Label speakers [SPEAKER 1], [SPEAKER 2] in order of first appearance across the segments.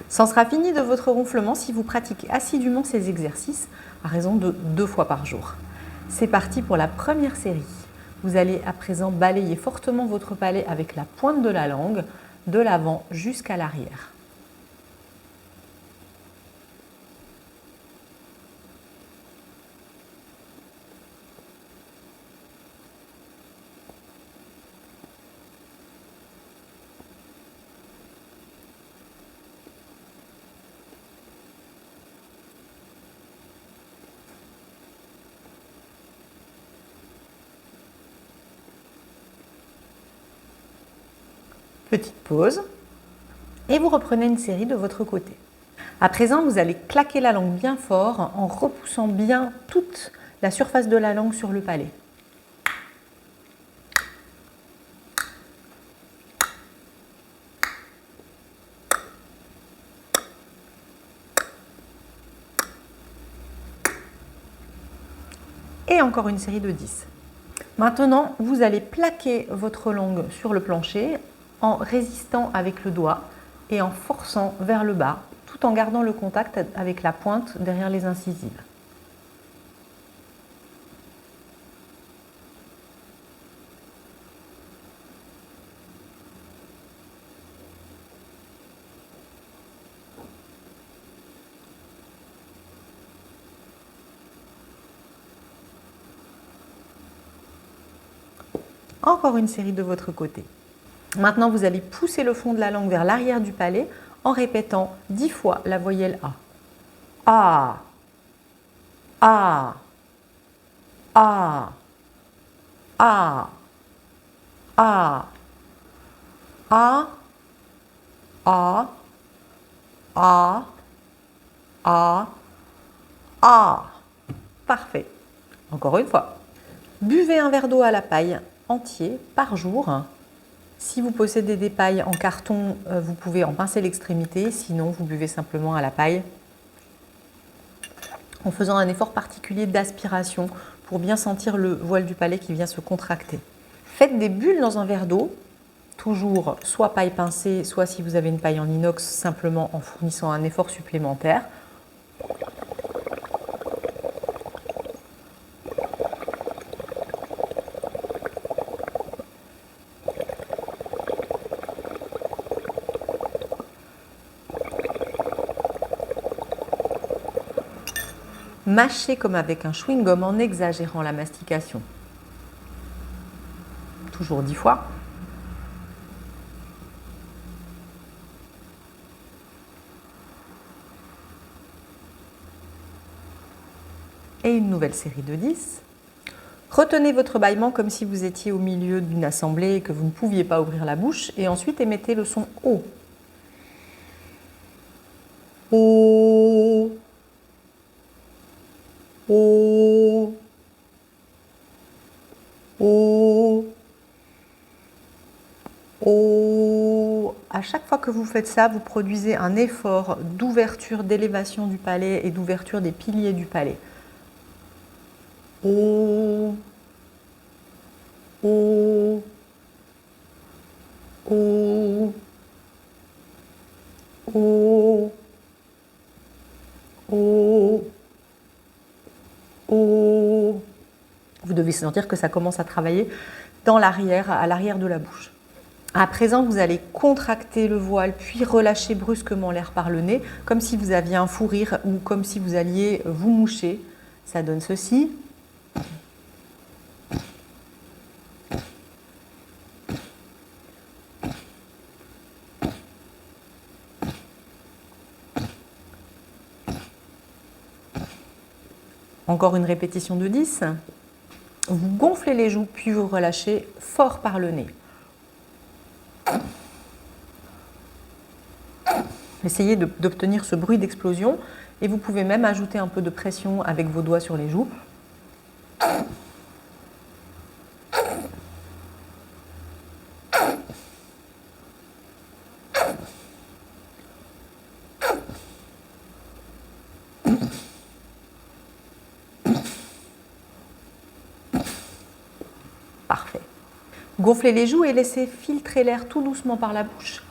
[SPEAKER 1] Ça en sera fini de votre ronflement si vous pratiquez assidûment ces exercices à raison de 2 fois par jour. C'est parti pour la première série. Vous allez à présent balayer fortement votre palais avec la pointe de la langue, de l'avant jusqu'à l'arrière. Petite pause et vous reprenez une série de votre côté. À présent, vous allez claquer la langue bien fort en repoussant bien toute la surface de la langue sur le palais. Et encore une série de 10. Maintenant, vous allez plaquer votre langue sur le plancher en résistant avec le doigt et en forçant vers le bas, tout en gardant le contact avec la pointe derrière les incisives. Encore une série de votre côté. Maintenant, vous allez pousser le fond de la langue vers l'arrière du palais en répétant 10 fois la voyelle A. A. A. A. A. A. A. A. A. A. Parfait. Encore une fois. Buvez un verre d'eau à la paille entier par jour. Si vous possédez des pailles en carton, vous pouvez en pincer l'extrémité. Sinon, vous buvez simplement à la paille en faisant un effort particulier d'aspiration pour bien sentir le voile du palais qui vient se contracter. Faites des bulles dans un verre d'eau, toujours soit paille pincée, soit si vous avez une paille en inox, simplement en fournissant un effort supplémentaire. Mâchez comme avec un chewing-gum en exagérant la mastication. Toujours 10 fois. Et une nouvelle série de 10. Retenez votre bâillement comme si vous étiez au milieu d'une assemblée et que vous ne pouviez pas ouvrir la bouche. Et ensuite, émettez le son O. O. O. O. O. À chaque fois que vous faites ça, vous produisez un effort d'ouverture, d'élévation du palais et d'ouverture des piliers du palais. O. O. O. O. O. O. Vous devez sentir que ça commence à travailler dans l'arrière, à l'arrière de la bouche. À présent, vous allez contracter le voile, puis relâcher brusquement l'air par le nez, comme si vous aviez un fou rire ou comme si vous alliez vous moucher. Ça donne ceci. Encore une répétition de 10. Vous gonflez les joues, puis vous relâchez fort par le nez. Essayez d'obtenir ce bruit d'explosion et vous pouvez même ajouter un peu de pression avec vos doigts sur les joues. Parfait. Gonflez les joues et laissez filtrer l'air tout doucement par la bouche.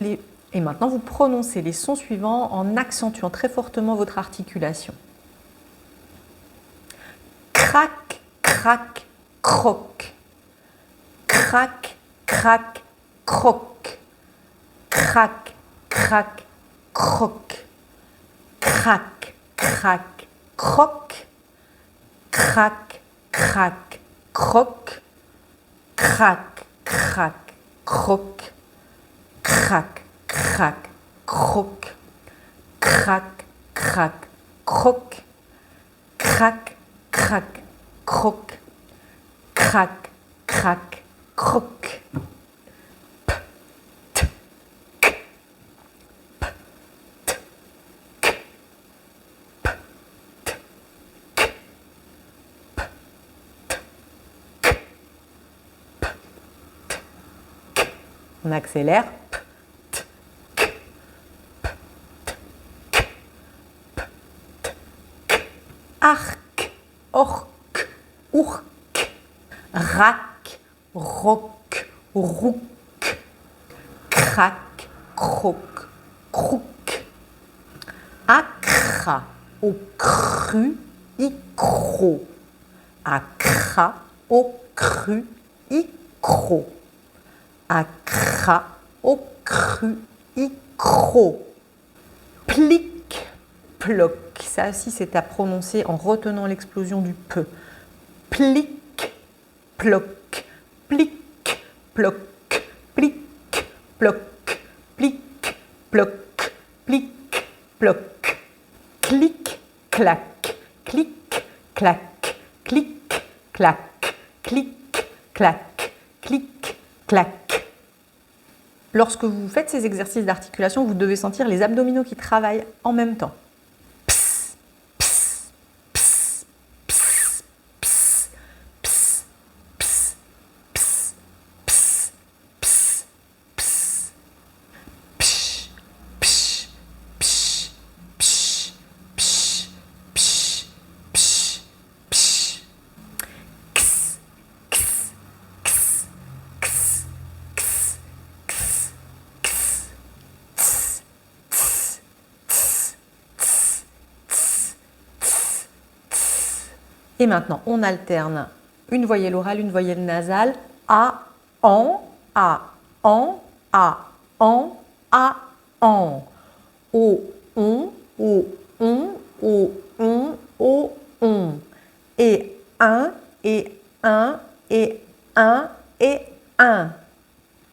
[SPEAKER 1] Et maintenant, vous prononcez les sons suivants en accentuant très fortement votre articulation. Crac, crac, croc. Crac, crac, croc. Crac, crac, croc. Crac, crac, croc. Crac, crac, croc. Crac, crac, croc. Crac, crac, croc. Crac, crac, croc. Crac, crac, croc. Crac, crac, croc. On accélère. Arc, orc, ourc. Rac, roc, rouc. Crac, croc, crouc. Accra, au cru, icro. Accra, au cru, icro. Accra, au cru, icro. Plic, ploc. Ça aussi, c'est à prononcer en retenant l'explosion du P. Plic, ploc. Plic, ploc. Plic, ploc. Plic, ploc. Plic, ploc. Clic, clac. Clic, clac. Clic, clac. Clic, clac. Clic, clac. Lorsque vous faites ces exercices d'articulation, vous devez sentir les abdominaux qui travaillent en même temps. Ps, ps, ps, ps, ps, ps, ps, ps, ps, ps, ps. Psh, psh, psh, psh, psh, psh, psh, psh. Ks, ks, ks, ks, ks, ks, ks, ts, ts, ts, ts, ts, ts, ts. Et maintenant, on alterne une voyelle orale, une voyelle nasale. A, an, a, an, a, an, a, an. O, on, o, on, o, on, o, on. Et un, et un, et un, et un.